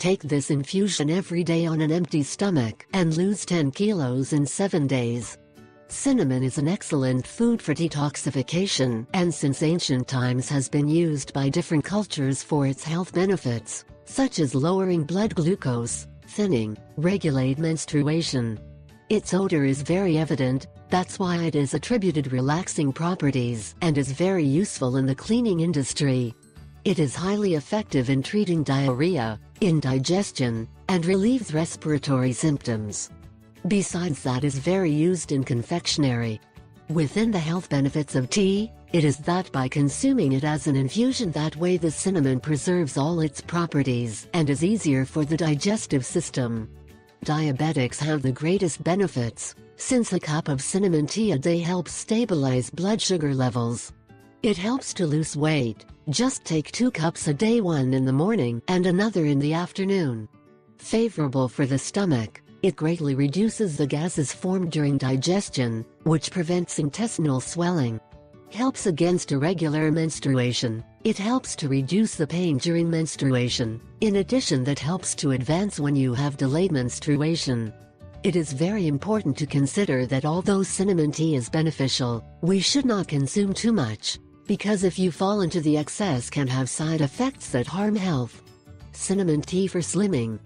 Take this infusion every day on an empty stomach and lose 10 kilos in 7 days. Cinnamon is an excellent food for detoxification, and since ancient times has been used by different cultures for its health benefits, such as lowering blood glucose, thinning, regulate menstruation. Its odor is very evident, that's why it is attributed relaxing properties and is very useful in the cleaning industry. It is highly effective in treating diarrhea, indigestion, and relieves respiratory symptoms. Besides that, is very used in confectionery. Within the health benefits of tea, it is that by consuming it as an infusion, that way the cinnamon preserves all its properties and is easier for the digestive system. Diabetics have the greatest benefits, since a cup of cinnamon tea a day helps stabilize blood sugar levels. It helps to lose weight. Just take 2 cups a day, one in the morning and another in the afternoon. Favorable for the stomach. It greatly reduces the gases formed during digestion, which prevents intestinal swelling. Helps against irregular menstruation. It helps to reduce the pain during menstruation. In addition, that helps to advance when you have delayed menstruation. It is very important to consider that although cinnamon tea is beneficial, we should not consume too much, because if you fall into the excess can have side effects that harm health. Cinnamon tea for slimming.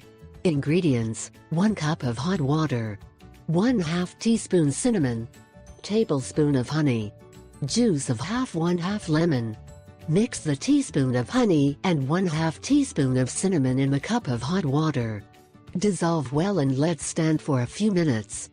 Ingredients: 1 cup of hot water, 1/2 teaspoon cinnamon, tablespoon of honey, juice of half lemon. Mix the teaspoon of honey and 1/2 teaspoon of cinnamon in the cup of hot water. Dissolve well and let stand for a few minutes.